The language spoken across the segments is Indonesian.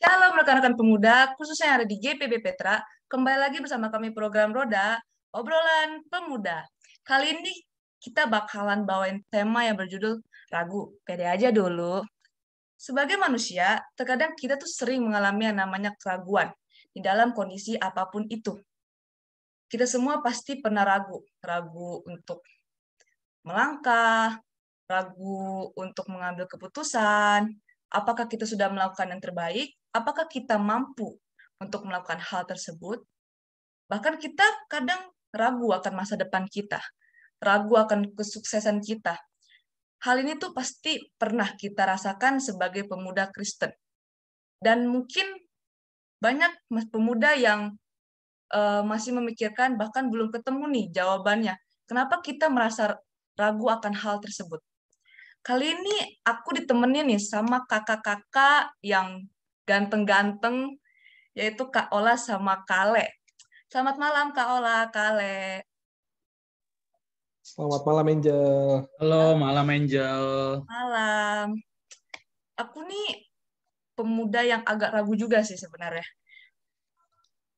Shalom rekan-rekan pemuda, khususnya yang ada di GPIB Petra. Kembali lagi bersama kami program Roda, Obrolan Pemuda. Kali ini kita bakalan bawain tema yang berjudul Ragu. Pede aja dulu. Sebagai manusia, terkadang kita tuh sering mengalami yang namanya keraguan di dalam kondisi apapun itu. Kita semua pasti pernah ragu. Ragu untuk melangkah, ragu untuk mengambil keputusan, apakah kita sudah melakukan yang terbaik, apakah kita mampu untuk melakukan hal tersebut. Bahkan kita kadang ragu akan masa depan kita, ragu akan kesuksesan kita. Hal ini tuh pasti pernah kita rasakan sebagai pemuda Kristen. Dan mungkin banyak pemuda yang masih memikirkan, bahkan belum ketemu nih jawabannya. Kenapa kita merasa ragu akan hal tersebut? Kali ini aku ditemenin nih sama kakak-kakak yang ganteng-ganteng, yaitu Kak Ola sama Kale. Selamat malam Kak Ola, Kale. Selamat malam, Angel. Halo, malam Angel. Malam. Aku nih pemuda yang agak ragu juga sih sebenarnya.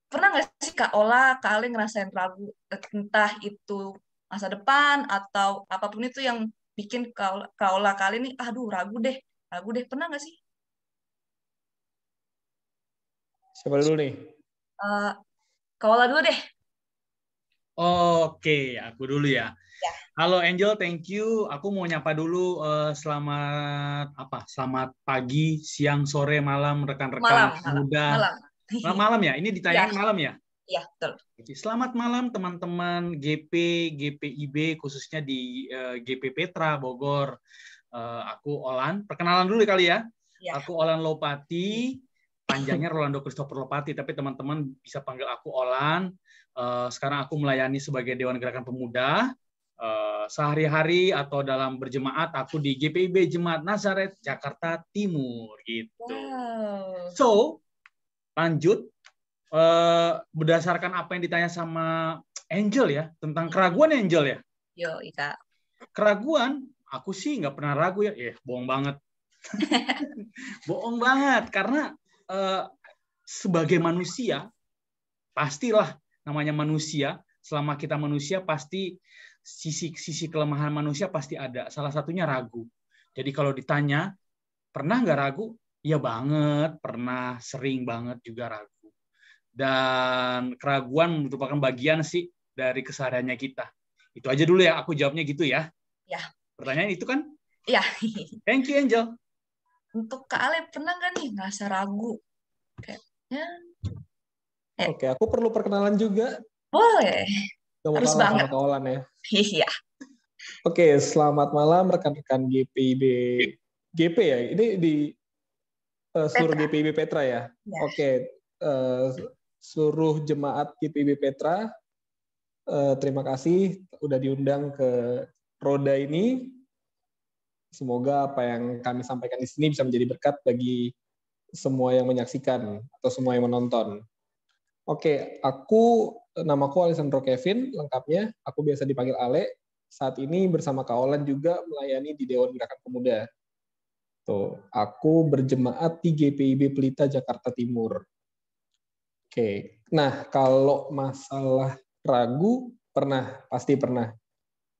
Pernah nggak sih Kak Ola, Kale ngerasain ragu, entah itu masa depan atau apapun itu yang bikin Kak Ola kali ini, aduh ragu deh, pernah nggak sih? Siapa dulu nih? Kak Ola dulu deh. Oke, aku dulu ya. Ya. Halo Angel, thank you. Aku mau nyapa dulu selamat pagi, siang, sore, malam rekan-rekan muda. Malam ya. Ini ditayangin Ya. malam ya? Iya, betul. Selamat malam teman-teman GPIB khususnya di GP Petra Bogor. Aku Olan. Perkenalan dulu kali ya. Ya. Aku Olan Lopati. Panjangnya Rolando Christopher Lopati, tapi teman-teman bisa panggil aku Olan. Sekarang aku melayani sebagai Dewan Gerakan Pemuda. Sehari-hari atau dalam berjemaat aku di GPIB Jemaat Nazaret Jakarta Timur gitu. Wow. So, lanjut berdasarkan apa yang ditanya sama Angel ya, tentang keraguan Angel ya. Yo, Ika. Keraguan, aku sih nggak pernah ragu ya. Bohong banget. Bohong banget, karena sebagai manusia, pastilah namanya manusia, selama kita manusia pasti sisi kelemahan manusia pasti ada. Salah satunya ragu. Jadi kalau ditanya, pernah nggak ragu? Ya banget, pernah, sering banget juga ragu. Dan keraguan merupakan bagian sih dari kesehariannya kita. Itu aja dulu ya, aku jawabnya gitu ya. Ya. Pertanyaan itu kan? Ya. Thank you, Angel. Untuk Kak Ale, pernah nggak nih ngerasa ragu? Kayaknya. Oke, aku perlu perkenalan juga. Boleh. Harus banget. Sama Kak Olan ya. Iya. Oke, selamat malam rekan-rekan GPIB. GP ya? Ini di seluruh GPIB Petra ya? Ya. Oke. Seluruh jemaat GPIB Petra, terima kasih udah diundang ke Roda ini. Semoga apa yang kami sampaikan di sini bisa menjadi berkat bagi semua yang menyaksikan atau semua yang menonton. Oke, namaku Alessandro Kevin, lengkapnya aku biasa dipanggil Ale. Saat ini bersama Kak Olan juga melayani di Dewan Gerakan Pemuda. Tuh, aku berjemaat di GPIB Pelita Jakarta Timur. Oke, nah kalau masalah ragu, pasti pernah.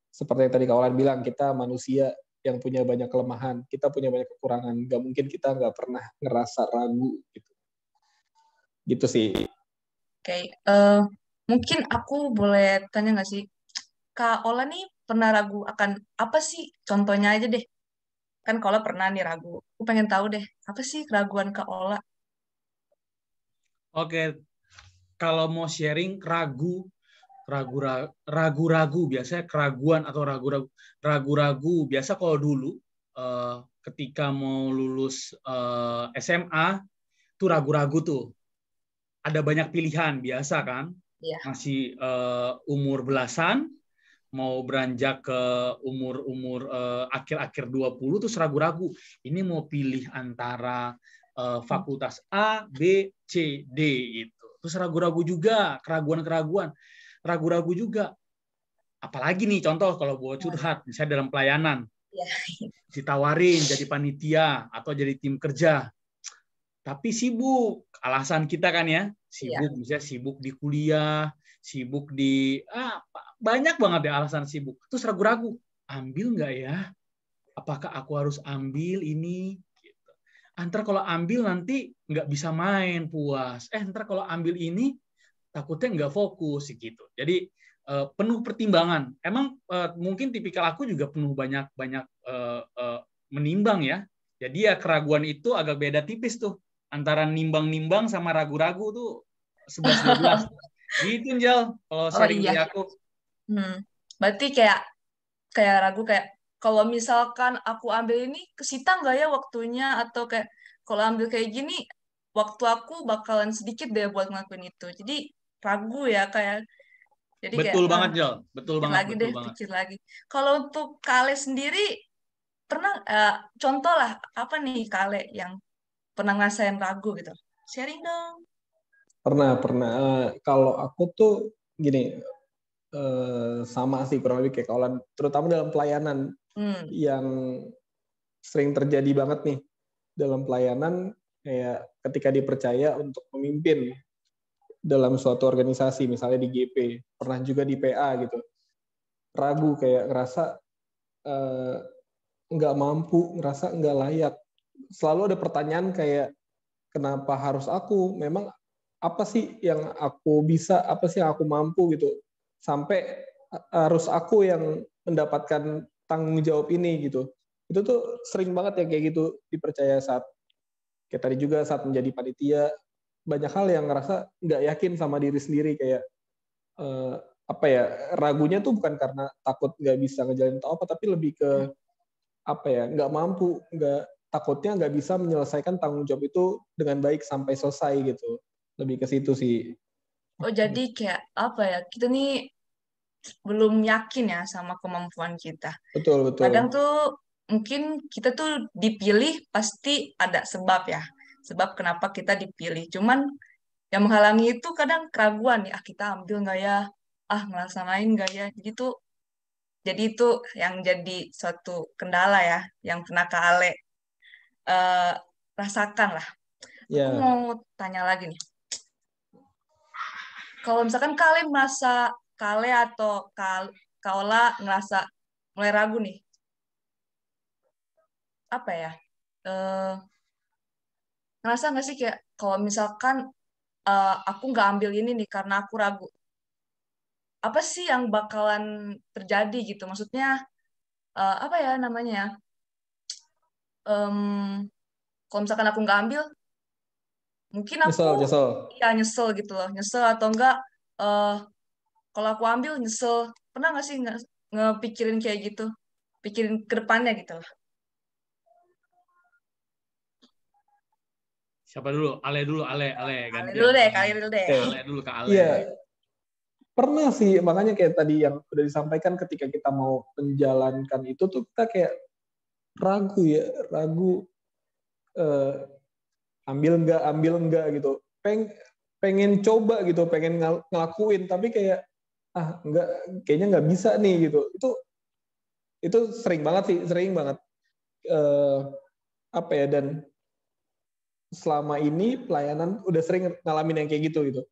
Seperti yang tadi Kak Olan bilang, kita manusia yang punya banyak kelemahan, kita punya banyak kekurangan, nggak mungkin kita nggak pernah ngerasa ragu gitu. Gitu sih. Oke, mungkin aku boleh tanya nggak sih, Kak Ola nih pernah ragu akan apa sih? Contohnya aja deh. Kan Kak Ola pernah nih ragu. Aku pengen tahu deh, apa sih keraguan Kak Ola? Oke, kalau mau sharing ragu-ragu biasanya keraguan atau ragu-ragu biasa kalau dulu ketika mau lulus SMA tuh ragu-ragu tuh ada banyak pilihan biasa kan ya. Masih umur belasan mau beranjak ke umur akhir-akhir 20 terus ragu-ragu ini mau pilih antara fakultas A, B, C, D gitu. Terus ragu-ragu juga, ragu-ragu juga. Apalagi nih contoh kalau buat curhat, misalnya dalam pelayanan, ditawarin jadi panitia atau jadi tim kerja. tapi sibuk. Alasan kita kan ya, Iya. sibuk, misalnya sibuk di kuliah, sibuk di banyak banget ya alasan sibuk. Terus ragu-ragu, ambil nggak ya? Apakah aku harus ambil ini? Gitu. Ntar kalau ambil nanti nggak bisa main puas. Ntar kalau ambil ini takutnya nggak fokus gitu. Jadi penuh pertimbangan. Emang mungkin tipikal aku juga penuh banyak menimbang ya. Jadi ya keraguan itu agak beda tipis tuh. Antara nimbang-nimbang sama ragu-ragu tuh 11-12. Gitu, Njal. Kalau Oh sharing dari iya. aku. Berarti kayak ragu kayak kalau misalkan aku ambil ini kesita nggak ya waktunya, atau kayak kalau ambil kayak gini waktu aku bakalan sedikit deh buat ngelakuin itu. Jadi ragu ya kayak, jadi kayak Betul banget, Njal. Betul pikir banget, lagi betul deh, banget. pikir lagi. Kalau untuk Kale sendiri pernah contoh lah apa nih Kale yang pernah ngerasain ragu gitu? Sharing dong. Pernah. Kalau aku tuh gini, sama sih kurang lebih kayak kawan, terutama dalam pelayanan yang sering terjadi banget nih dalam pelayanan, kayak ketika dipercaya untuk memimpin dalam suatu organisasi, misalnya di GP, pernah juga di PA gitu, ragu kayak ngerasa nggak mampu, ngerasa nggak layak. Selalu ada pertanyaan kayak, kenapa harus aku? Memang apa sih yang aku bisa, apa sih yang aku mampu gitu, sampai harus aku yang mendapatkan tanggung jawab ini gitu. Itu tuh sering banget ya kayak gitu dipercaya saat kayak tadi juga saat menjadi panitia, banyak hal yang ngerasa nggak yakin sama diri sendiri, kayak apa ya, ragunya tuh bukan karena takut nggak bisa ngejalanin atau apa, tapi lebih ke apa ya, nggak mampu, takutnya nggak bisa menyelesaikan tanggung jawab itu dengan baik sampai selesai gitu. Lebih ke situ sih. Oh jadi kayak apa ya, kita nih belum yakin ya sama kemampuan kita. Betul, Kadang betul. tuh mungkin kita tuh dipilih pasti ada sebab ya. Sebab kenapa kita dipilih. Cuman yang menghalangi itu kadang keraguan ya, kita ambil nggak ya? Ngelaksanain nggak ya? Jadi itu yang jadi suatu kendala ya, yang pernah Kak Ale eh, rasakan lah. Aku Ya, mau tanya lagi nih. Kalau misalkan kalian merasa Kale atau Kaola ngerasa mulai ragu nih, apa ya? Eh, ngerasa nggak sih kayak kalau misalkan aku nggak ambil ini nih karena aku ragu, apa sih yang bakalan terjadi gitu? Maksudnya apa ya namanya ya? Em, kalau misalkan aku nggak ambil, mungkin aku nyesel, nyesel. ya nyesel gitu loh, nyesel atau enggak? eh Kalau aku ambil nyesel, pernah nggak sih ngepikirin kayak gitu? Pikirin ke depannya gitu loh. Siapa dulu? Ale dulu, Ale Kali gantian. dulu deh, kali dulu deh. Oke. Ale dulu, Kak Ale. Iya, pernah sih, makanya kayak tadi yang udah disampaikan, ketika kita mau menjalankan itu tuh kita kayak ragu ya, ragu eh, ambil enggak gitu. Pengen coba gitu, pengen ngelakuin, tapi kayak enggak, kayaknya nggak bisa nih gitu. Itu sering banget sih, sering banget. Apa ya, dan selama ini pelayanan udah sering ngalamin yang kayak gitu.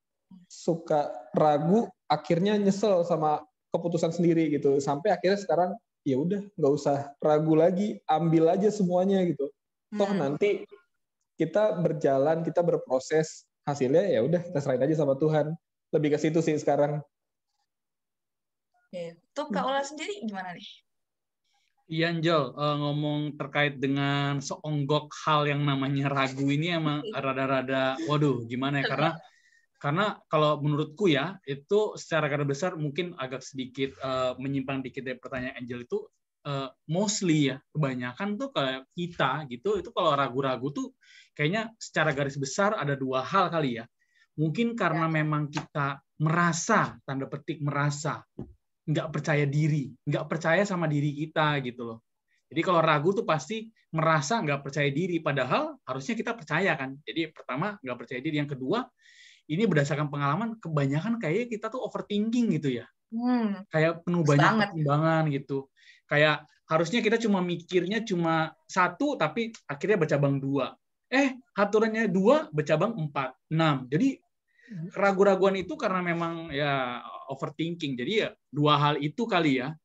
Suka ragu, akhirnya nyesel sama keputusan sendiri gitu. Sampai akhirnya sekarang ya udah nggak usah ragu lagi, ambil aja semuanya gitu. Toh nanti kita berjalan, kita berproses, hasilnya ya udah kita serahin aja sama Tuhan. Lebih ke situ sih sekarang. Oke. Tuh Kak Ola sendiri gimana nih? Iya, Njol, ngomong terkait dengan seonggok hal yang namanya ragu ini emang rada-rada, waduh, gimana ya? Karena kalau menurutku ya, itu secara garis besar mungkin agak sedikit menyimpang dikit dari pertanyaan Angel itu, mostly ya, kebanyakan tuh kayak kita gitu, itu kalau ragu-ragu tuh kayaknya secara garis besar ada dua hal kali ya. Mungkin karena memang kita merasa, tanda petik merasa, nggak percaya diri, nggak percaya sama diri kita gitu loh. Jadi kalau ragu tuh pasti merasa nggak percaya diri, padahal harusnya kita percaya kan. Jadi pertama nggak percaya diri, yang kedua ini berdasarkan pengalaman kebanyakan kayaknya kita tuh overthinking gitu ya. Kayak penuh banyak Banget. pertimbangan gitu. Kayak harusnya kita cuma mikirnya cuma satu tapi akhirnya bercabang dua. haturannya 2, bercabang 4, 6. Jadi keraguan-raguan itu karena memang ya overthinking. Jadi ya 2 hal itu kali ya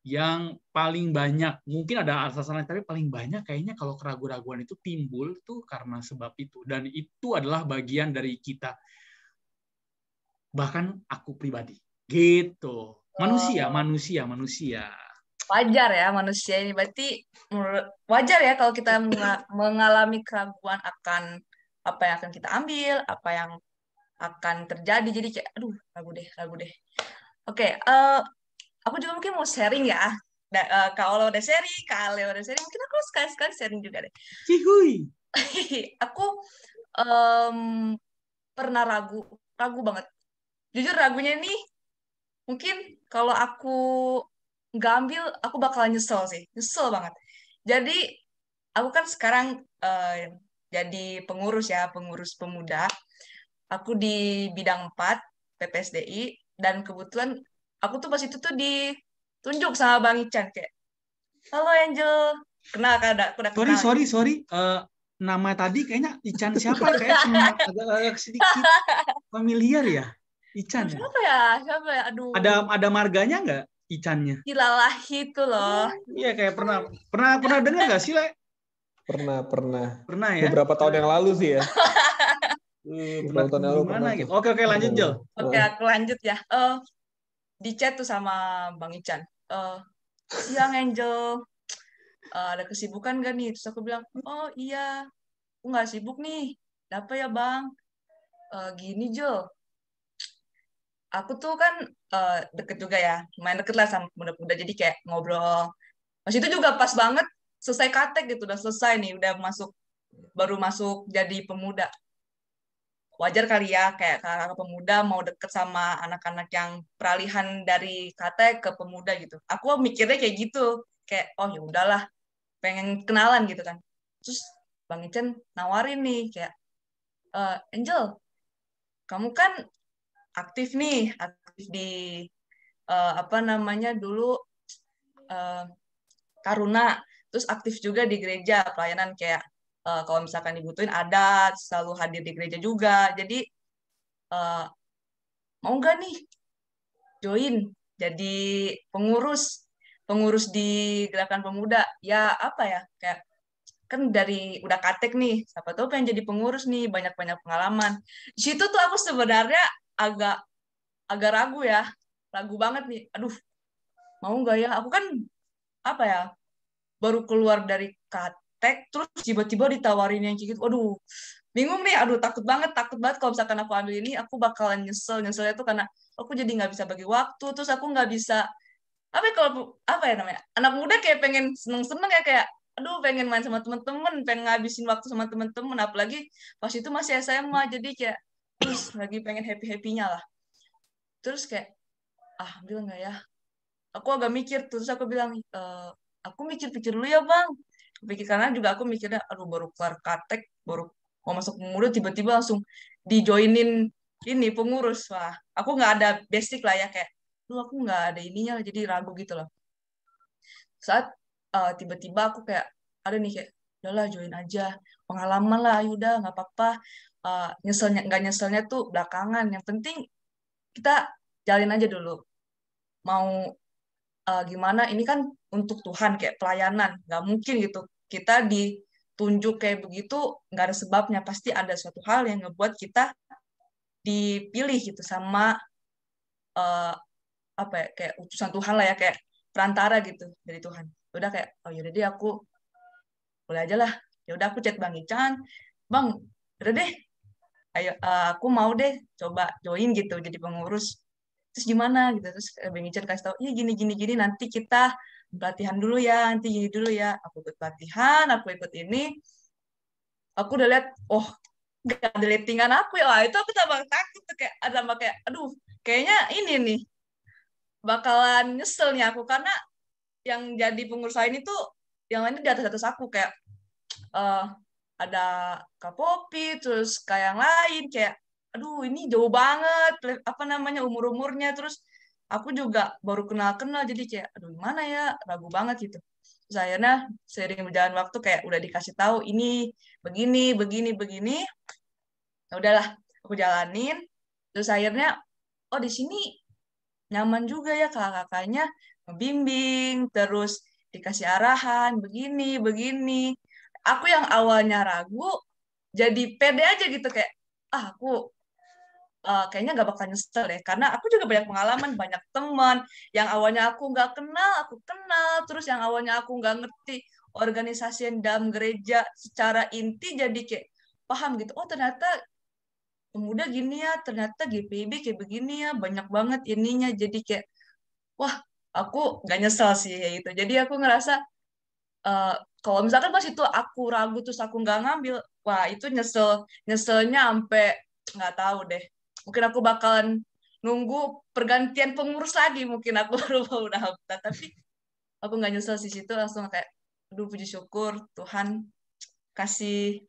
yang paling banyak. Mungkin ada alasan lain, tapi paling banyak kayaknya kalau keraguan-raguan itu timbul tuh karena sebab itu. Dan itu adalah bagian dari kita. Bahkan aku pribadi. Gitu. Manusia. Wajar ya manusia ini. Berarti wajar ya kalau kita mengalami keraguan akan apa yang akan kita ambil, apa yang akan terjadi. Jadi kayak, aduh, ragu deh. Oke, aku juga mungkin mau sharing ya. Kak Ola udah sharing, Kak Ale udah sharing. Mungkin aku sekali-sekali sharing juga deh. Cihuy. Aku pernah ragu banget. Jujur ragunya ini mungkin kalau aku nggak ambil, aku bakalan nyesel banget. Jadi aku kan sekarang jadi pengurus pemuda. Aku di bidang 4 PPSDI, dan kebetulan aku tuh pas itu tuh ditunjuk sama Bang Ican kayak, halo Angel, kenal kan? Aku udah kenal. Sorry. Nama tadi kayaknya Ican siapa? Kayak agak sedikit familiar ya. Ican ya? Siapa ya? Aduh. Ada marganya nggak Icannya? Hilalahi itu loh. Iya, kayak pernah dengar nggak sih, Le? Pernah ya. Beberapa tahun yang lalu sih ya. Beberapa tahun yang lalu pernah gitu. Oke, lanjut, Jel. Oke, aku lanjut ya. Di chat tuh sama Bang Ican. Siang Angel, ada kesibukan gak nih? Terus aku bilang, oh iya, aku nggak sibuk nih. Apa ya Bang? Gini Jo, aku tuh kan deket juga ya, main deket lah sama pemuda-pemuda, jadi kayak ngobrol. Pas itu juga pas banget selesai katek gitu, udah selesai nih, baru masuk jadi pemuda. Wajar kali ya, kayak kakak pemuda mau deket sama anak-anak yang peralihan dari katek ke pemuda gitu. Aku mikirnya kayak gitu, kayak oh ya udahlah, pengen kenalan gitu kan. Terus Bang Icen nawarin nih kayak, Angel, kamu kan aktif di apa namanya dulu Taruna, terus aktif juga di gereja pelayanan kayak kalau misalkan dibutuhin ada selalu hadir di gereja juga. Jadi mau nggak nih join jadi pengurus di Gerakan Pemuda? Ya apa ya, kayak kan dari udah katek nih, siapa tahu pengen jadi pengurus nih, banyak-banyak pengalaman. Di situ tuh aku sebenarnya agak ragu banget nih. Aduh, mau nggak ya? Aku kan apa ya, baru keluar dari katek, terus tiba-tiba ditawarin yang kayak gitu. Waduh, bingung nih. Aduh, takut banget kalau misalkan aku ambil ini, aku bakalan nyeselnya tuh karena aku jadi nggak bisa bagi waktu, terus aku nggak bisa apa ya, kalau apa ya namanya, anak muda kayak pengen seneng-seneng ya, kayak aduh pengen main sama teman-teman, pengen ngabisin waktu sama teman-teman, apalagi pas itu masih SMA, jadi kayak terus lagi pengen happy-happynya lah. Terus kayak ambil nggak ya, aku agak mikir, terus aku bilang aku mikir-pikir dulu ya Bang, pikir, karena juga aku mikirnya aduh baru keluar katek, baru mau masuk pemuda, tiba-tiba langsung dijoinin ini pengurus. Wah, aku nggak ada basic lah ya, kayak aku nggak ada ininya, jadi ragu gitu loh. Saat tiba-tiba aku kayak ada nih kayak, udahlah join aja, pengalaman lah, udah nggak apa-apa. Nyeselnya nggak nyeselnya tuh belakangan, yang penting kita jalin aja dulu. Mau gimana, ini kan untuk Tuhan, kayak pelayanan, nggak mungkin gitu kita ditunjuk kayak begitu nggak ada sebabnya, pasti ada suatu hal yang ngebuat kita dipilih gitu sama apa ya, kayak utusan Tuhan lah ya, kayak perantara gitu dari Tuhan. Udah kayak oh yaudah deh, aku boleh aja lah. Ya udah aku chat Bang Ican, Bang udah deh, ayo aku mau deh coba join gitu jadi pengurus. Terus gimana gitu, terus Bang Ican kasih tahu, iya gini nanti kita pelatihan dulu ya, nanti gini dulu ya. Aku ikut pelatihan, aku ikut ini, aku udah lihat oh gak ada lettingan aku ya. Wah, itu aku tambah takut tuh, kayak tambah kayak aduh, kayaknya ini nih bakalan nyesel nih aku, karena yang jadi pengurus lain itu yang lainnya di atas aku, kayak ada Kak Popi, terus kayak yang lain, kayak aduh ini jauh banget apa namanya umurnya, terus aku juga baru kenal jadi kayak aduh gimana ya, ragu banget gitu. Terus akhirnya seiring berjalan waktu kayak udah dikasih tahu ini begini, begini, begini. Ya udahlah, aku jalanin. Terus akhirnya, oh di sini nyaman juga ya kakak-kakaknya membimbing, terus dikasih arahan, begini, begini. Aku yang awalnya ragu, jadi pede aja gitu kayak, aku kayaknya nggak bakal nyesel deh, karena aku juga banyak pengalaman, banyak teman yang awalnya aku nggak kenal, aku kenal, terus yang awalnya aku nggak ngerti organisasi yang dalam gereja secara inti, jadi kayak paham gitu, oh ternyata pemuda gini ya, ternyata GPIB kayak begini ya, banyak banget ininya, jadi kayak, wah aku nggak nyesel sih kayak gitu, jadi aku ngerasa eh, kalau misalkan pas itu aku ragu terus aku nggak ngambil, wah itu nyeselnya sampai nggak tahu deh. Mungkin aku bakalan nunggu pergantian pengurus lagi, mungkin aku baru mau daftar. Tapi aku nggak nyesel sih situ, langsung kayak, aduh puji syukur Tuhan kasih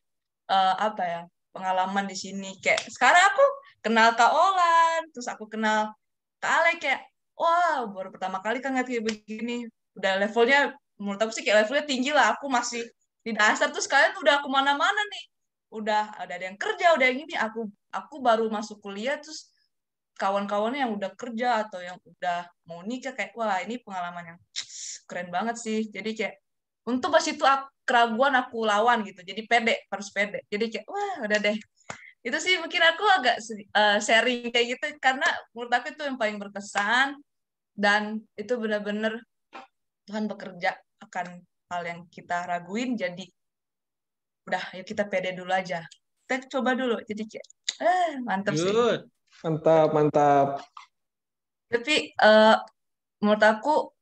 apa ya pengalaman di sini. Kayak sekarang aku kenal Kak Olan, terus aku kenal Kak Ale kayak, wah baru pertama kali kan ngeliat kayak begini. Udah levelnya, menurut aku sih kayak levelnya tinggi lah. Aku masih di dasar, terus kalian udah kemana-mana nih. Udah ada yang kerja, udah yang ini. Aku baru masuk kuliah, terus kawan-kawannya yang udah kerja atau yang udah mau nikah kayak, wah ini pengalaman yang keren banget sih. Jadi kayak, untuk pas itu keraguan aku lawan gitu. Jadi pede, harus pede. Jadi kayak, wah udah deh, itu sih mungkin aku agak sharing kayak gitu karena menurut aku itu yang paling berkesan dan itu benar-benar Tuhan bekerja akan hal yang kita raguin, jadi udah yuk kita pede dulu aja, kita coba dulu, jadi kayak mantap sih. Good. Mantap. Tapi menurut aku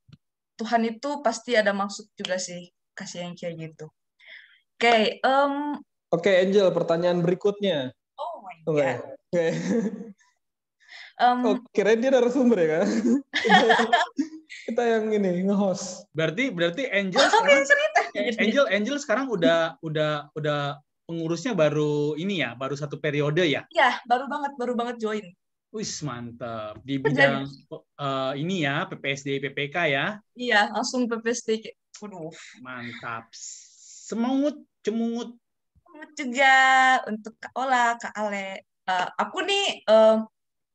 Tuhan itu pasti ada maksud juga sih kasih yang kayak gitu. Oke, Oke, Angel, pertanyaan berikutnya. oh my Oke. god. Oh, kirain dia narasumber ya kan? Kita yang ini nge-host. Berarti Angel sekarang udah pengurusnya baru ini ya, baru satu periode ya? Iya, baru banget join. Wis mantap di bidang ini ya, PPSD PPK ya. Iya, langsung PPSD kayak, waduh. Mantap. Cemungut. Juga untuk Kak Ola, Kak Ale. Aku nih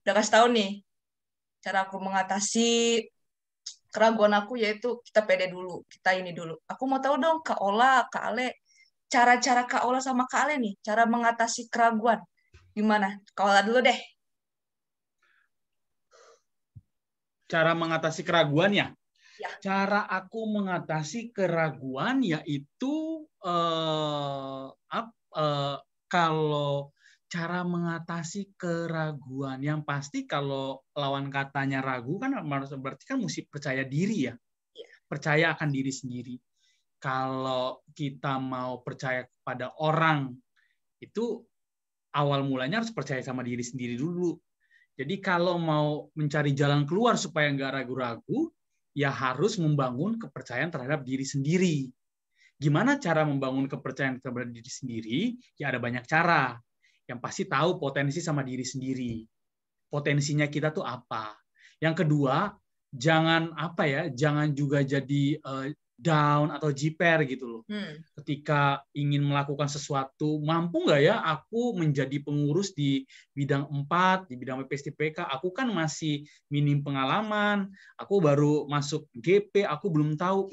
udah kasih tahu nih cara aku mengatasi keraguan aku, yaitu kita pede dulu, kita ini dulu. Aku mau tahu dong Kak Ola, Kak Ale, cara-cara Kak Ola sama Kak Ale nih, cara mengatasi keraguan. Gimana? Kak Ola dulu deh. Cara mengatasi keraguan ya? Ya. Cara aku mengatasi keraguan yaitu kalau cara mengatasi keraguan yang pasti kalau lawan katanya ragu kan berarti kan mesti percaya diri ya. Percaya akan diri sendiri. Kalau kita mau percaya kepada orang itu awal mulanya harus percaya sama diri sendiri dulu. Jadi kalau mau mencari jalan keluar supaya nggak ragu-ragu, ya harus membangun kepercayaan terhadap diri sendiri. Gimana cara membangun kepercayaan terhadap diri sendiri? Ya ada banyak cara. Yang pasti tahu potensi sama diri sendiri. Potensinya kita tuh apa? Yang kedua, jangan juga jadi down atau jiper gitu loh. Ketika ingin melakukan sesuatu, mampu nggak ya aku menjadi pengurus di bidang 4, di bidang PPSDPK, aku kan masih minim pengalaman, aku baru masuk GP, aku belum tahu,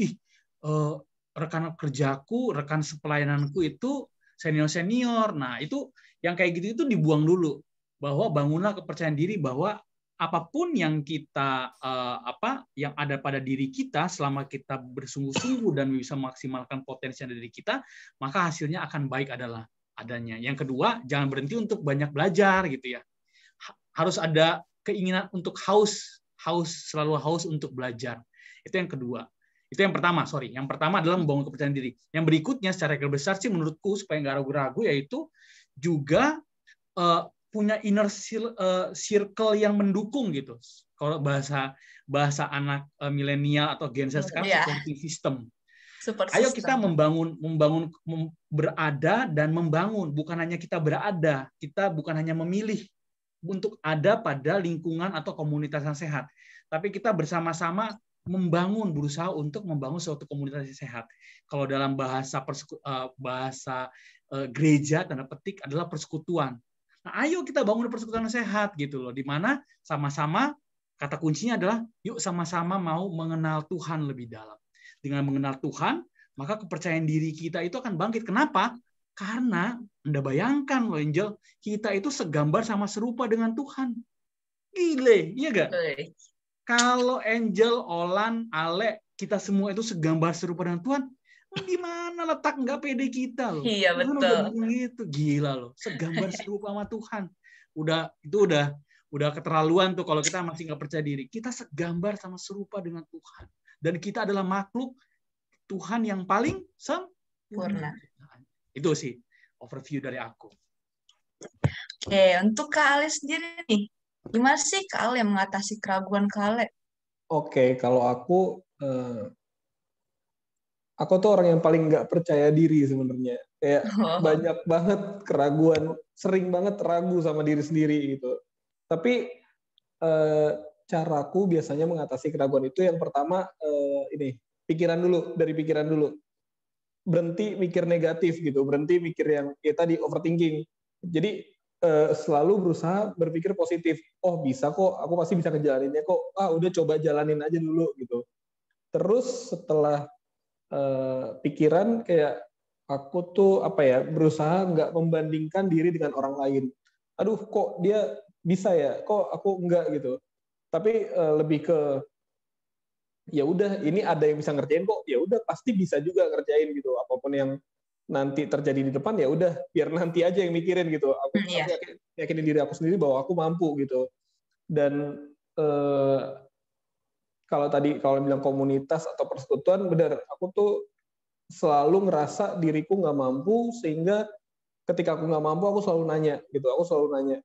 rekan kerjaku, rekan sepelayananku itu senior-senior. Nah, itu yang kayak gitu itu dibuang dulu. Bahwa bangunlah kepercayaan diri bahwa apapun yang kita yang ada pada diri kita selama kita bersungguh-sungguh dan bisa memaksimalkan potensi yang ada di kita, maka hasilnya akan baik adanya. Yang kedua, jangan berhenti untuk banyak belajar gitu ya. Harus ada keinginan untuk selalu haus untuk belajar. Itu yang kedua. Itu yang pertama, Yang pertama adalah membangun kepercayaan diri. Yang berikutnya secara besar sih menurutku supaya nggak ragu-ragu yaitu juga punya inner circle yang mendukung gitu. Kalau bahasa anak milenial atau Gen Z sekarang supporting system. Ayo kita membangun berada dan membangun, bukan hanya kita berada, kita bukan hanya memilih untuk ada pada lingkungan atau komunitas yang sehat, tapi kita bersama-sama berusaha untuk membangun suatu komunitas yang sehat. Kalau dalam bahasa gereja, tanda petik, adalah persekutuan. Nah, ayo kita bangun persekutuan yang sehat gitu loh, di mana sama-sama, kata kuncinya adalah yuk sama-sama mau mengenal Tuhan lebih dalam. Dengan mengenal Tuhan, maka kepercayaan diri kita itu akan bangkit. Kenapa? Karena Anda bayangkan loh, Angel, kita itu segambar sama serupa dengan Tuhan. Gile, iya gak? Kalau Angel, Olan, Ale, kita semua itu segambar serupa dengan Tuhan, gimana letak nggak pede kita loh? Iya, Tuhan betul. udah bilang gitu, gila loh, segambar serupa sama Tuhan. Udah keterlaluan tuh kalau kita masih nggak percaya diri. Kita segambar sama serupa dengan Tuhan, dan kita adalah makhluk Tuhan yang paling sempurna. Itu sih overview dari aku. Oke, untuk Kak Ale sendiri nih, gimana sih Kak Ale yang mengatasi keraguan Kak Ale? Oke, kalau aku tuh orang yang paling nggak percaya diri sebenarnya. Kayak banyak banget keraguan, sering banget ragu sama diri sendiri gitu. Tapi caraku biasanya mengatasi keraguan itu yang pertama dari pikiran dulu. Berhenti mikir negatif gitu, berhenti mikir yang tadi overthinking. Jadi selalu berusaha berpikir positif. Oh bisa kok, aku pasti bisa ngejalaninnya kok. Udah coba jalanin aja dulu gitu. Terus setelah pikiran kayak aku tuh berusaha nggak membandingkan diri dengan orang lain. Aduh kok dia bisa ya, kok aku enggak gitu. Tapi lebih ke ya udah ini ada yang bisa ngerjain kok, ya udah pasti bisa juga ngerjain gitu. Apapun yang nanti terjadi di depan ya udah biar nanti aja yang mikirin gitu. Aku yakinin diri aku sendiri bahwa aku mampu gitu. Dan kalau bilang komunitas atau persekutuan, benar, aku tuh selalu ngerasa diriku nggak mampu, sehingga ketika aku nggak mampu, aku selalu nanya gitu. Aku selalu nanya,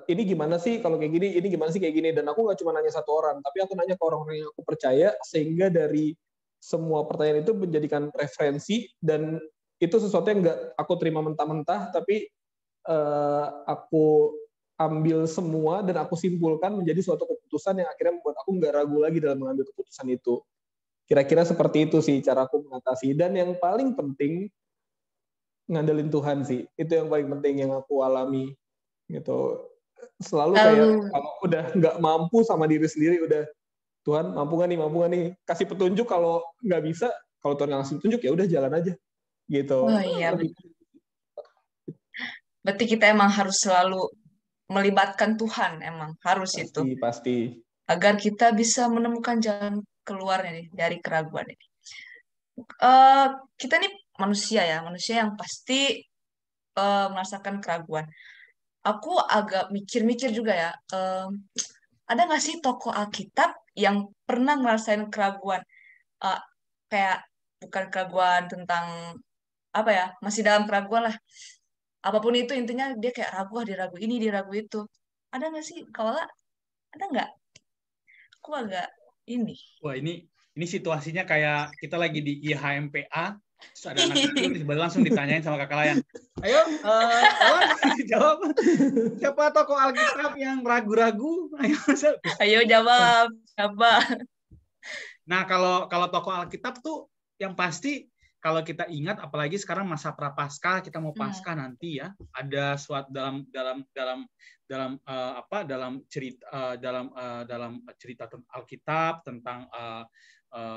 ini gimana sih kalau kayak gini, ini gimana sih kayak gini. Dan aku nggak cuma nanya satu orang, tapi aku nanya ke orang-orang yang aku percaya, sehingga dari semua pertanyaan itu menjadikan referensi, dan itu sesuatu yang nggak aku terima mentah-mentah, tapi aku ambil semua dan aku simpulkan menjadi suatu keputusan yang akhirnya membuat aku nggak ragu lagi dalam mengambil keputusan itu. Kira-kira seperti itu sih cara aku mengatasi. Dan yang paling penting, ngandelin Tuhan sih. Itu yang paling penting yang aku alami. Gitu. Selalu kayak kalau udah nggak mampu sama diri sendiri, udah Tuhan mampu nggak nih? Kasih petunjuk. Kalau nggak bisa, kalau Tuhan nggak kasih petunjuk ya udah jalan aja. Gitu. Oh iya. Berarti kita emang harus selalu melibatkan Tuhan, emang harus pasti, itu. Pasti. Agar kita bisa menemukan jalan keluarnya nih dari keraguan ini. Kita nih manusia yang pasti merasakan keraguan. Aku agak mikir-mikir juga ya. Ada nggak sih tokoh Alkitab yang pernah ngerasain keraguan? Kayak bukan keraguan tentang apa ya, masih dalam keraguan lah. Apapun itu, intinya dia kayak ragu, diragu ini, diragu itu. Ada nggak sih, Kawala? Ada nggak? Aku agak ini. Wah, ini situasinya kayak kita lagi di IHMPA, terus ada anak kecil langsung ditanyain sama kakak lain. Ayo, jawab. Siapa tokoh Alkitab yang ragu-ragu? Ayo jawab, siapa? Nah, kalau tokoh Alkitab tuh yang pasti kalau kita ingat, apalagi sekarang masa prapaskah, kita mau Paskah nanti ya, ada suatu dalam cerita Alkitab tentang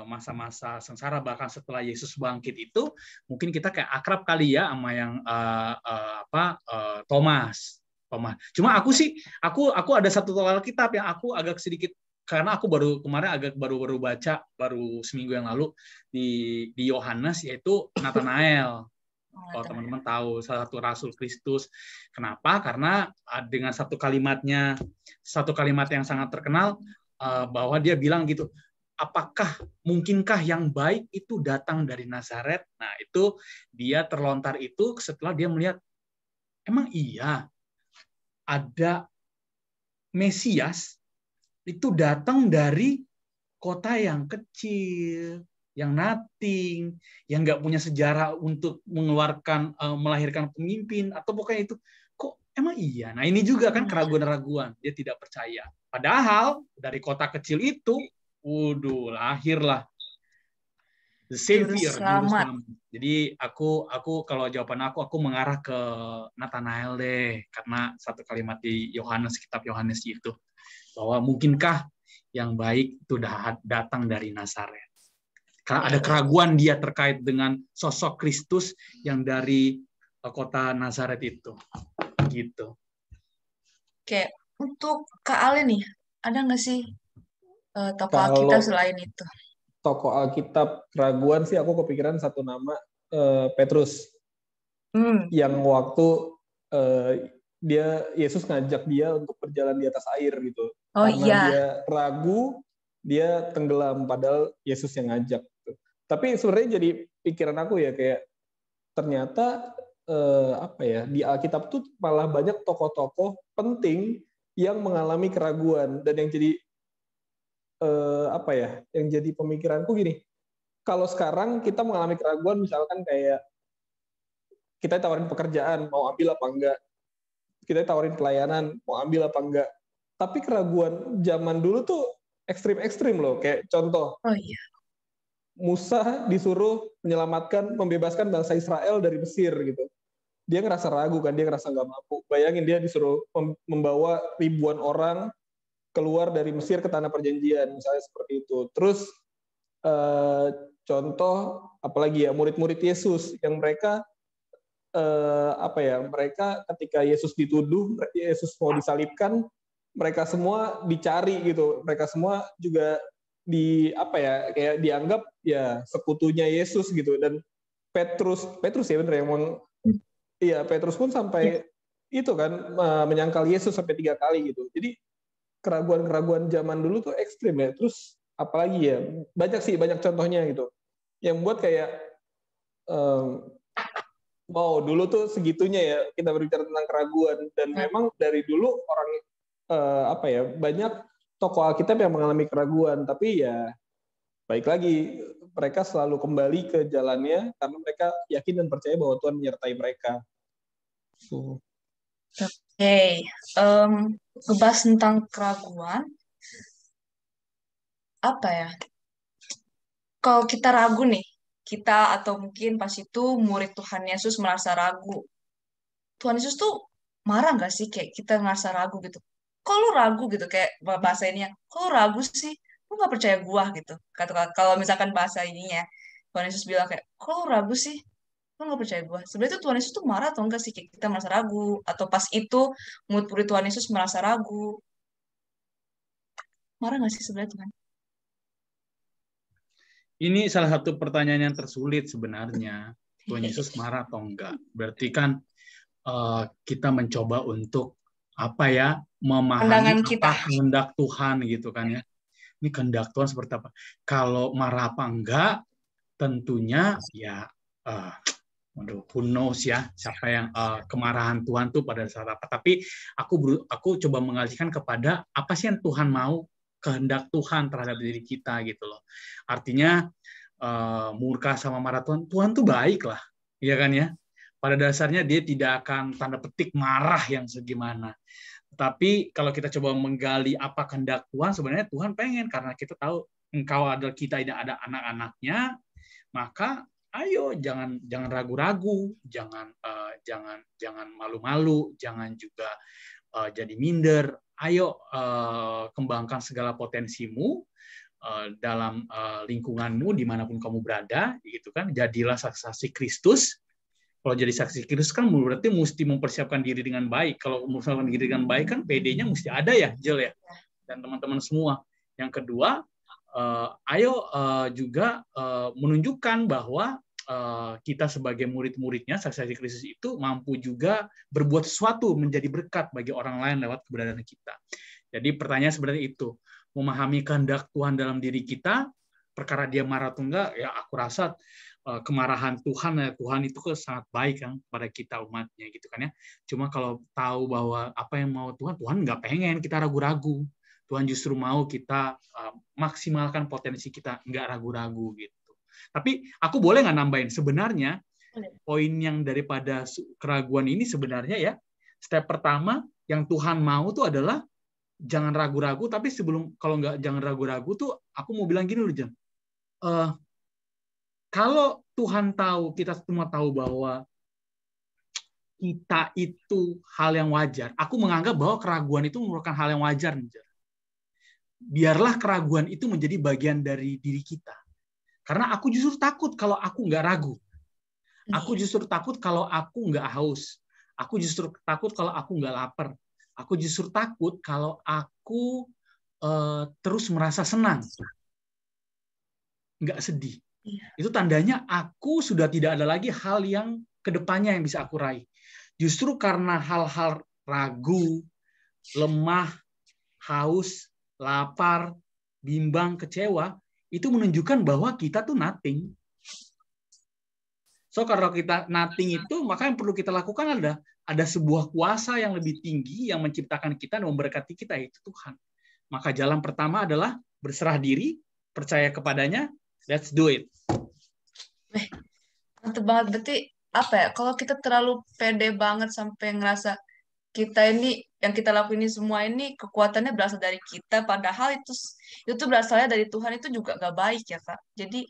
masa-masa sengsara bahkan setelah Yesus bangkit itu, mungkin kita kayak akrab kali ya sama yang Thomas. Cuma aku ada satu tokoh Alkitab yang aku agak sedikit, karena aku baru baca seminggu yang lalu di Yohanes, yaitu Nathanael. Kalau teman-teman tahu, salah satu rasul Kristus. Kenapa? Karena dengan satu kalimat yang sangat terkenal, bahwa dia bilang gitu, mungkinkah yang baik itu datang dari Nazaret? Nah, itu dia terlontar itu setelah dia melihat, emang iya ada Mesias itu datang dari kota yang kecil, yang nothing, yang nggak punya sejarah untuk melahirkan pemimpin, atau pokoknya itu, kok emang iya? Nah, ini juga kan keraguan-keraguan, dia tidak percaya. Padahal dari kota kecil itu Waduh, lahirlah the Savior, Juru juru selamat. selamat. Jadi aku kalau jawaban aku mengarah ke Nathanael deh, karena satu kalimat di Yohanes, kitab Yohanes itu, bahwa mungkinkah yang baik itu datang dari Nazaret. Karena ada keraguan dia terkait dengan sosok Kristus yang dari kota Nazaret itu. Gitu. Oke, untuk Kak Ale nih, ada nggak sih tokoh Kalau Alkitab selain itu? tokoh Alkitab keraguan sih aku kepikiran satu nama, Petrus. Yang waktu Yesus ngajak dia untuk berjalan di atas air gitu. Oh Karena iya. dia ragu, dia tenggelam padahal Yesus yang ngajak gitu. Tapi sebenarnya jadi pikiran aku ya, kayak ternyata di Alkitab tuh malah banyak tokoh-tokoh penting yang mengalami keraguan, dan yang jadi yang jadi pemikiranku gini, kalau sekarang kita mengalami keraguan, misalkan kayak kita tawarin pekerjaan mau ambil apa enggak, kita tawarin pelayanan mau ambil apa enggak, tapi keraguan zaman dulu tuh ekstrim loh. Kayak contoh, Musa disuruh membebaskan bangsa Israel dari Mesir gitu. Dia ngerasa ragu kan, dia ngerasa nggak mampu. Bayangin dia disuruh membawa ribuan orang keluar dari Mesir ke tanah perjanjian, misalnya seperti itu. Terus contoh apalagi ya, murid-murid Yesus yang mereka mereka ketika Yesus dituduh, Yesus mau disalibkan, mereka semua dicari gitu. Mereka semua juga kayak dianggap ya sekutunya Yesus gitu. Dan Petrus ya benar yang Petrus pun sampai itu kan menyangkal Yesus sampai 3 kali gitu. Jadi keraguan zaman dulu tuh ekstrim ya. Terus apalagi ya, banyak contohnya gitu yang buat kayak wow, dulu tuh segitunya ya kita berbicara tentang keraguan. Dan memang dari dulu orang banyak tokoh Alkitab yang mengalami keraguan, tapi ya baik lagi, mereka selalu kembali ke jalannya karena mereka yakin dan percaya bahwa Tuhan menyertai mereka. Ngebahas tentang keraguan, kalau kita ragu nih, kita atau mungkin pas itu murid Tuhan Yesus merasa ragu, Tuhan Yesus tuh marah nggak sih kayak kita ngerasa ragu gitu? Kok lu ragu gitu, kayak bahasa ininya, kok lu ragu sih? Lu nggak percaya gua gitu? Kalau misalkan bahasa ininya, Tuhan Yesus bilang kayak, kok lu ragu sih? Lu nggak percaya gua? Sebenarnya tuh Tuhan Yesus tuh marah atau enggak sih kayak kita merasa ragu? Atau pas itu murid-murid Tuhan Yesus merasa ragu? Marah nggak sih sebenarnya Tuhan? Ini salah satu pertanyaan yang tersulit sebenarnya. Tuhan Yesus marah atau enggak? Berarti kan kita mencoba untuk memahami apa kehendak Tuhan gitu kan ya. Ini kehendak Tuhan seperti apa? Kalau marah apa enggak? Tentunya ya who knows ya, siapa yang kemarahan Tuhan tuh pada saat apa. Tapi aku coba mengalihkan kepada apa sih yang Tuhan mau, kehendak Tuhan terhadap diri kita gitu loh. Artinya murka sama marah Tuhan tuh baik lah, ya kan ya. Pada dasarnya dia tidak akan tanda petik marah yang segimana. Tapi kalau kita coba menggali apa kehendak Tuhan, sebenarnya Tuhan pengen, karena kita tahu engkau adalah kita tidak ada anak-anaknya, maka ayo jangan ragu-ragu, jangan malu-malu, jangan juga jadi minder. Ayo kembangkan segala potensimu dalam lingkunganmu dimanapun kamu berada, gitu kan. Jadilah saksi Kristus. Kalau jadi saksi Kristus kan berarti mesti mempersiapkan diri dengan baik. Kalau mempersiapkan diri dengan baik kan PD-nya mesti ada ya, Jel ya, dan teman-teman semua. Yang kedua, ayo juga menunjukkan bahwa kita sebagai murid-muridnya, saksi Kristus itu mampu juga berbuat sesuatu menjadi berkat bagi orang lain lewat keberadaan kita. Jadi pertanyaan sebenarnya itu, memahami kehendak Tuhan dalam diri kita, perkara dia marah atau enggak, ya aku rasa kemarahan Tuhan itu sangat baik kan pada kita umatnya gitu kan ya. Cuma kalau tahu bahwa apa yang mau Tuhan nggak pengen kita ragu-ragu. Tuhan justru mau kita maksimalkan potensi kita, nggak ragu-ragu gitu. Tapi aku boleh nggak nambahin, sebenarnya poin yang daripada keraguan ini sebenarnya ya, step pertama yang Tuhan mau itu adalah jangan ragu-ragu, tapi kalau nggak jangan ragu-ragu tuh, aku mau bilang gini loh, Jan. Kalau Tuhan tahu, kita semua tahu bahwa kita itu hal yang wajar. Aku menganggap bahwa keraguan itu merupakan hal yang wajar, Jan. Biarlah keraguan itu menjadi bagian dari diri kita. Karena aku justru takut kalau aku nggak ragu. Aku justru takut kalau aku nggak haus. Aku justru takut kalau aku nggak lapar. Aku justru takut kalau aku terus merasa senang, nggak sedih. Itu tandanya aku sudah tidak ada lagi hal yang kedepannya yang bisa aku raih. Justru karena hal-hal ragu, lemah, haus, lapar, bimbang, kecewa, itu menunjukkan bahwa kita tuh nothing. So kalau kita nothing itu, maka yang perlu kita lakukan ada sebuah kuasa yang lebih tinggi yang menciptakan kita dan memberkati kita, yaitu Tuhan. Maka jalan pertama adalah berserah diri, percaya kepadanya, let's do it. Mantep banget. Berarti apa ya? Kalau kita terlalu pede banget sampai ngerasa kita ini yang kita lakuin ini semua ini kekuatannya berasal dari kita, padahal itu berasalnya dari Tuhan, itu juga gak baik ya Kak. Jadi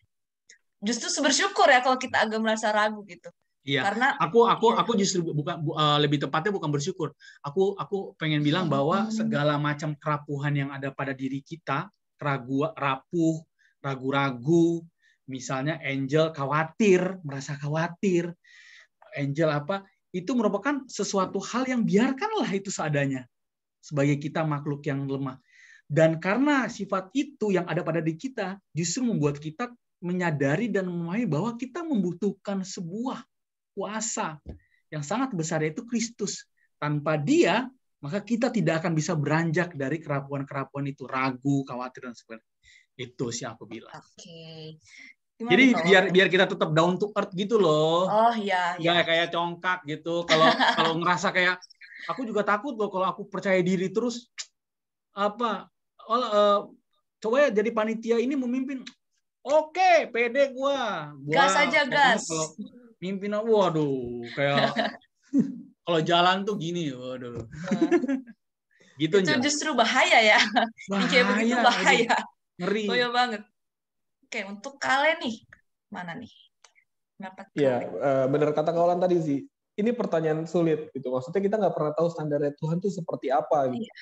justru bersyukur ya kalau kita agak merasa ragu gitu. Iya, Karena aku justru lebih tepatnya bukan bersyukur. Aku pengen bilang bahwa segala macam kerapuhan yang ada pada diri kita, rapuh, ragu-ragu, misalnya Angel khawatir, merasa khawatir, Angel itu merupakan sesuatu hal yang biarkanlah itu seadanya sebagai kita makhluk yang lemah. Dan karena sifat itu yang ada pada diri kita justru membuat kita menyadari dan memahami bahwa kita membutuhkan sebuah kuasa yang sangat besar, yaitu Kristus. Tanpa Dia, maka kita tidak akan bisa beranjak dari kerapuan-kerapuan itu, ragu, khawatir, dan sebagainya. Itu sih aku bilang. Oke. Jadi biar kita tetap down to earth gitu loh. Oh iya. Nggak kayak congkak gitu. Kalau ngerasa kayak, aku juga takut loh kalau aku percaya diri terus, coba ya jadi panitia ini memimpin. Oke, pede gua. Gas aja, gas. Kalau mimpin, waduh, kayak kalau jalan tuh gini, waduh. Gitu itu justru bahaya ya. Bahaya, kayak begitu bahaya. Ngeri. Bahaya banget. Oke, untuk kalian nih, mana nih? Iya, benar kata kawan tadi sih. Ini pertanyaan sulit gitu. Maksudnya kita nggak pernah tahu standarnya Tuhan tuh seperti apa gitu. Iya.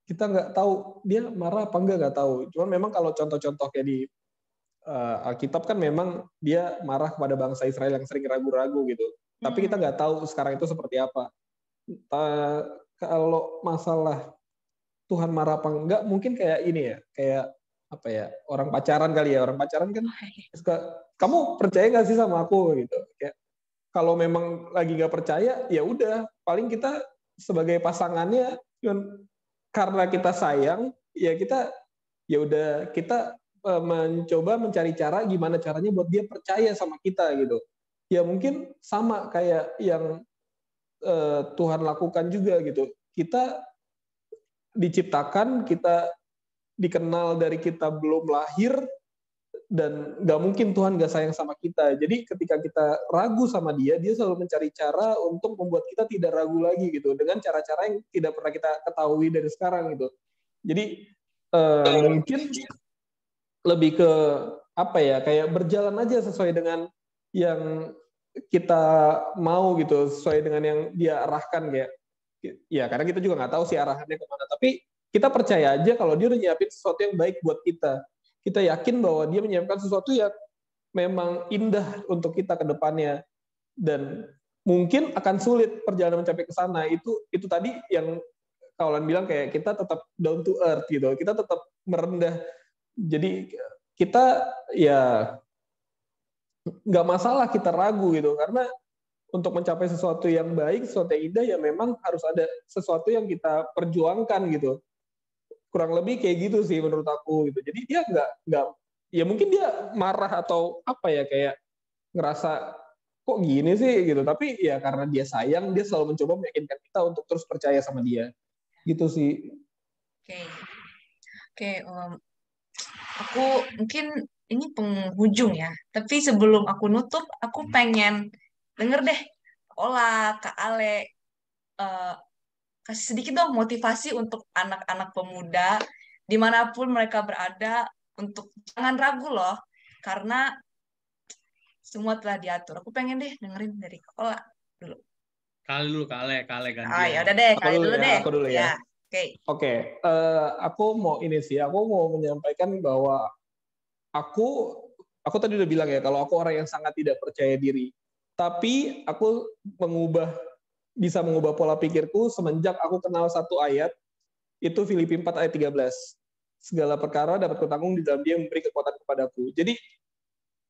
Kita nggak tahu dia marah apa nggak tahu. Cuman memang kalau contoh-contoh kayak di Alkitab kan memang dia marah kepada bangsa Israel yang sering ragu-ragu gitu. Tapi kita nggak tahu sekarang itu seperti apa. Kalau masalah Tuhan marah apa enggak, mungkin kayak ini ya, kayak apa ya, orang pacaran kali ya. Orang pacaran kan suka, kamu percaya nggak sih sama aku gitu. Kayak kalau memang lagi nggak percaya, ya udah, paling kita sebagai pasangannya karena kita sayang, ya kita ya udah kita mencoba mencari cara gimana caranya buat dia percaya sama kita gitu. Ya mungkin sama kayak yang Tuhan lakukan juga gitu. Kita diciptakan, kita dikenal dari kita belum lahir, dan nggak mungkin Tuhan nggak sayang sama kita. Jadi ketika kita ragu sama dia selalu mencari cara untuk membuat kita tidak ragu lagi gitu, dengan cara-cara yang tidak pernah kita ketahui dari sekarang gitu. Jadi mungkin lebih ke apa ya, kayak berjalan aja sesuai dengan yang kita mau gitu, sesuai dengan yang dia arahkan, kayak ya karena kita juga nggak tahu sih arahannya kemana, tapi kita percaya aja kalau dia udah nyiapin sesuatu yang baik buat kita. Kita yakin bahwa dia menyiapkan sesuatu yang memang indah untuk kita ke depannya, dan mungkin akan sulit perjalanan mencapai ke sana. Itu tadi yang kawan bilang, kayak kita tetap down to earth gitu, kita tetap merendah. Jadi kita ya nggak masalah kita ragu gitu, karena untuk mencapai sesuatu yang baik, sesuatu yang indah, ya memang harus ada sesuatu yang kita perjuangkan gitu. Kurang lebih kayak gitu sih menurut aku gitu. Jadi dia nggak ya mungkin dia marah atau apa ya, kayak ngerasa kok gini sih gitu, tapi ya karena dia sayang, dia selalu mencoba meyakinkan kita untuk terus percaya sama dia gitu sih. Oke. Aku mungkin ini penghujung ya, tapi sebelum aku nutup, aku pengen denger deh Ola, Kak Ale, kasih sedikit dong motivasi untuk anak-anak pemuda dimanapun mereka berada untuk jangan ragu loh, karena semua telah diatur. Aku pengen deh dengerin dari Kak Ola dulu. Kale Ya gantian. udah deh, Aku kali dulu dulu ya, deh. aku dulu ya. Oke. Oke, aku mau menyampaikan bahwa aku tadi udah bilang ya kalau aku orang yang sangat tidak percaya diri. Tapi aku bisa mengubah pola pikirku semenjak aku kenal satu ayat, itu Filipi 4 ayat 13. Segala perkara dapat kutanggung di dalam Dia yang memberi kekuatan kepadaku. Jadi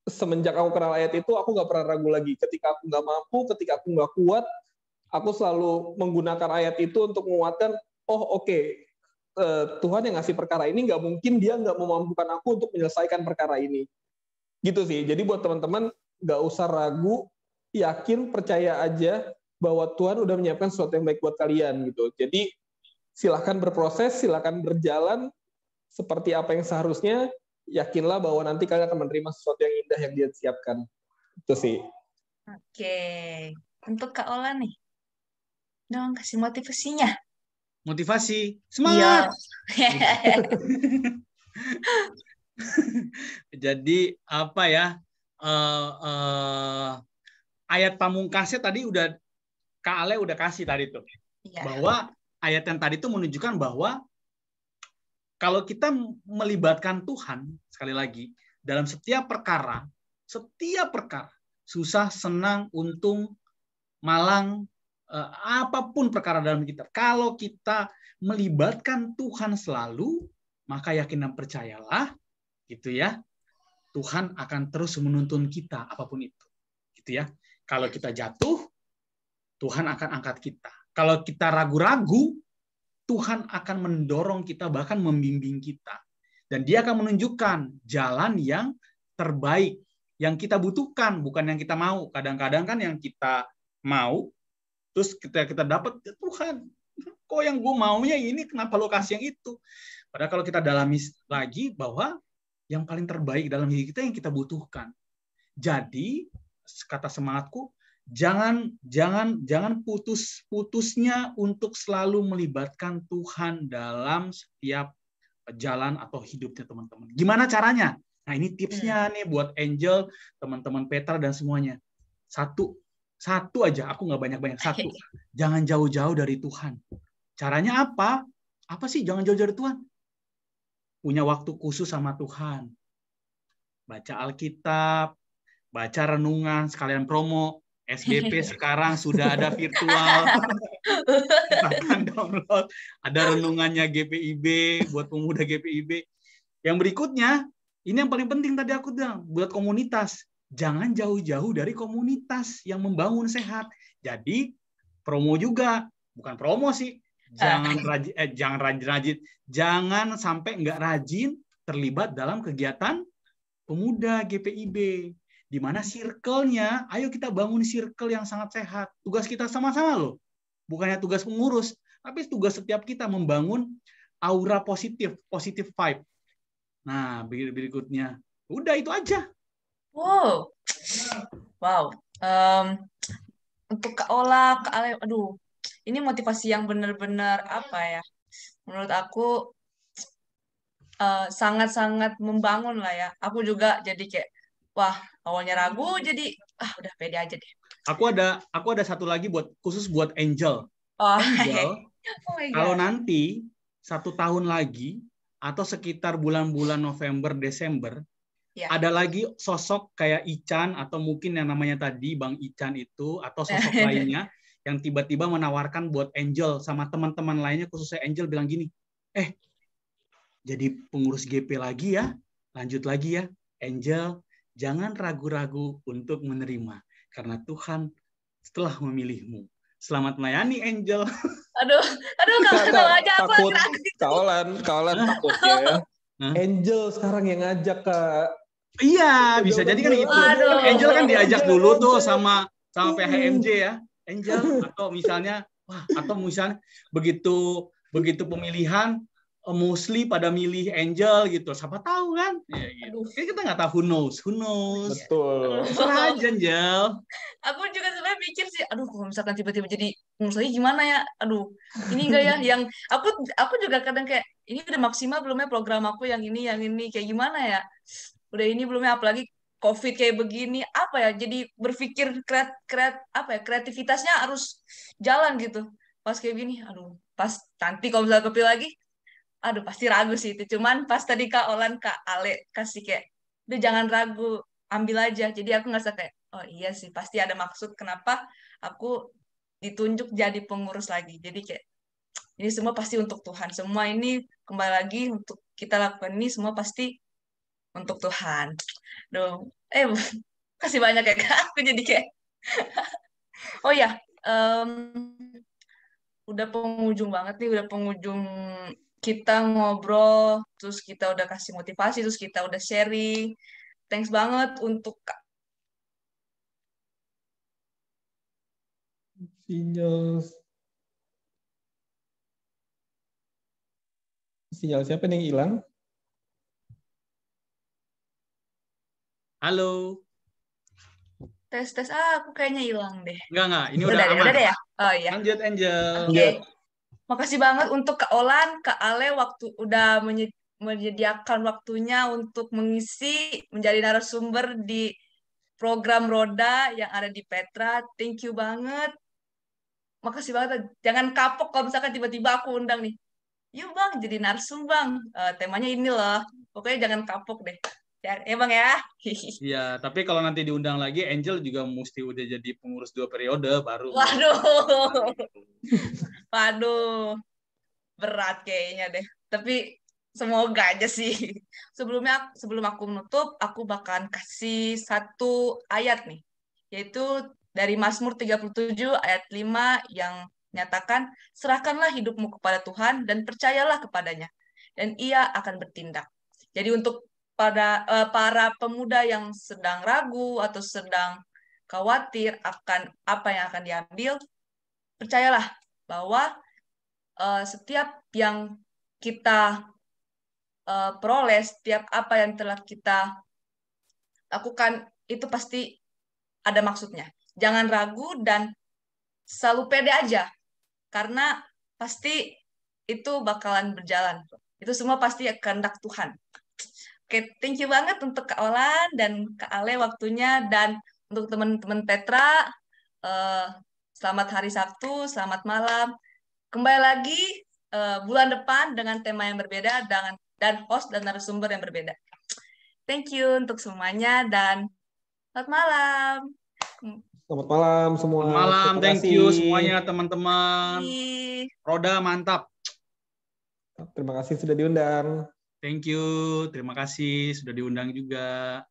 semenjak aku kenal ayat itu, aku nggak pernah ragu lagi. Ketika aku nggak mampu, ketika aku nggak kuat, aku selalu menggunakan ayat itu untuk menguatkan, Tuhan yang ngasih perkara ini, nggak mungkin Dia nggak memampukan aku untuk menyelesaikan perkara ini. Gitu sih. Jadi buat teman-teman, nggak usah ragu, yakin, percaya aja bahwa Tuhan udah menyiapkan sesuatu yang baik buat kalian gitu. Jadi silahkan berproses, silahkan berjalan seperti apa yang seharusnya. Yakinlah bahwa nanti kalian akan menerima sesuatu yang indah yang Dia siapkan. Itu sih. Oke. Untuk Kak Ola nih, dong kasih motivasinya. Motivasi, semangat. Jadi apa ya? Ayat pamungkasnya tadi udah Kak Ale udah kasih tadi tuh. Iya. Bahwa ayat yang tadi tuh menunjukkan bahwa kalau kita melibatkan Tuhan, sekali lagi, dalam setiap perkara, susah, senang, untung, malang, apapun perkara dalam kita, kalau kita melibatkan Tuhan selalu, maka yakin dan percayalah, gitu ya, Tuhan akan terus menuntun kita, apapun itu. Gitu ya. Kalau kita jatuh, Tuhan akan angkat kita. Kalau kita ragu-ragu, Tuhan akan mendorong kita, bahkan membimbing kita. Dan Dia akan menunjukkan jalan yang terbaik, yang kita butuhkan, bukan yang kita mau. Kadang-kadang kan yang kita mau, terus kita dapat, Tuhan, kok yang gue maunya ini, kenapa lo kasih yang itu? Padahal kalau kita dalami lagi, bahwa yang paling terbaik dalam hidup kita yang kita butuhkan. Jadi, kata semangatku, jangan putusnya untuk selalu melibatkan Tuhan dalam setiap jalan atau hidupnya teman-teman. Gimana caranya? Nah, ini tipsnya nih buat Angel, teman-teman Petra dan semuanya. Satu aja, aku nggak banyak-banyak. Satu, jangan jauh-jauh dari Tuhan. Caranya apa? Apa sih jangan jauh-jauh dari Tuhan? Punya waktu khusus sama Tuhan. Baca Alkitab, baca renungan, sekalian promo. SBP sekarang sudah ada virtual. Silahkan download. Ada renungannya GPIB, buat pemuda GPIB. Yang berikutnya, ini yang paling penting tadi aku bilang, buat komunitas. Jangan jauh-jauh dari komunitas yang membangun sehat. Jadi, promo juga. Bukan promo sih. Jangan sampai nggak rajin terlibat dalam kegiatan pemuda GPIB. Di mana circle-nya, ayo kita bangun circle yang sangat sehat. Tugas kita sama-sama loh. Bukannya tugas pengurus, tapi tugas setiap kita membangun aura positif vibe. Nah, berikutnya. Udah itu aja. Wow. Untuk Kak Ola, Kak Ale, aduh, ini motivasi yang benar-benar apa ya? Menurut aku sangat-sangat membangun lah ya. Aku juga jadi kayak, wah, awalnya ragu, jadi udah pede aja deh. Aku ada satu lagi khusus buat Angel. Angel, kalau nanti 1 tahun lagi atau sekitar bulan-bulan November, Desember, ada lagi sosok kayak Ican atau mungkin yang namanya tadi Bang Ican itu atau sosok lainnya yang tiba-tiba menawarkan buat Angel sama teman-teman lainnya, khususnya Angel bilang gini, jadi pengurus GP lagi ya, lanjut lagi ya, Angel, jangan ragu-ragu untuk menerima, karena Tuhan telah memilihmu. Selamat melayani, Angel. Aduh, kalau aja aku takut, Kaolan takutnya ya. Angel sekarang yang ngajak, Kak. Iya, bisa jadi kan itu. Angel kan diajak dulu tuh sama PHMJ ya. Angel atau misalnya begitu pemilihan mostly pada milih Angel gitu. Siapa tahu kan? Ya, gitu. Kita nggak tahu, who knows. Betul. Serah aja, Angel. Aku juga sebenarnya mikir sih, aduh kalau misalkan tiba-tiba jadi menurut saya gimana ya? Aduh, ini enggak ya? Yang aku juga kadang kayak ini udah maksimal belum ya program aku yang ini kayak gimana ya? Udah ini belum ya, apalagi COVID kayak begini apa ya? Jadi berpikir kreativitasnya harus jalan gitu. Pas kayak gini, aduh, pas nanti kalau misalnya kepilih lagi, aduh pasti ragu sih itu. Cuman pas tadi Kak Olan, Kak Ale kasih kayak, udah jangan ragu, ambil aja. Jadi aku ngerasa kayak, oh iya sih, pasti ada maksud kenapa aku ditunjuk jadi pengurus lagi. Jadi kayak, ini semua pasti untuk Tuhan. Semua ini kembali lagi untuk kita lakukan ini semua pasti untuk Tuhan. Duh, eh kasih banyak ya Kak. Aku jadi kayak, oh ya, udah penghujung banget nih, udah penghujung kita ngobrol, terus kita udah kasih motivasi, terus kita udah sharing. Thanks banget untuk Sinyal sinyal siapa yang hilang? Halo. tes. Aku kayaknya hilang deh. Enggak. Ini udah aman. Udah deh ya? Oh iya. Lanjut, Angel. Oke. Makasih banget untuk Kak Olan, Kak Ale, waktu udah menyediakan waktunya untuk mengisi menjadi narasumber di program Roda yang ada di Petra. Thank you banget. Makasih banget. Jangan kapok kalau misalkan tiba-tiba aku undang nih. Yuk bang, jadi narsum bang. Temanya ini loh. Pokoknya jangan kapok deh. Ya bang ya. Iya, tapi kalau nanti diundang lagi, Angel juga mesti udah jadi pengurus 2 periode baru. Waduh. Waduh. Berat kayaknya deh. Tapi semoga aja sih. Sebelum aku menutup, aku bakalan kasih satu ayat nih. Yaitu dari Mazmur 37 ayat 5 yang nyatakan, serahkanlah hidupmu kepada Tuhan dan percayalah kepadanya. Dan ia akan bertindak. Jadi untuk para pemuda yang sedang ragu atau sedang khawatir akan apa yang akan diambil, percayalah bahwa setiap yang kita peroleh, setiap apa yang telah kita lakukan, itu pasti ada maksudnya. Jangan ragu dan selalu pede aja, karena pasti itu bakalan berjalan. Itu semua pasti kehendak Tuhan. Oke, thank you banget untuk Kak Olan dan Kak Ale waktunya, dan untuk teman-teman Petra, eh, selamat hari Sabtu, selamat malam. Kembali lagi bulan depan dengan tema yang berbeda dan host dan narasumber yang berbeda. Thank you untuk semuanya dan selamat malam. Selamat malam semua. Selamat malam, thank you semuanya teman-teman. Roda mantap. Terima kasih sudah diundang. Thank you, terima kasih sudah diundang juga.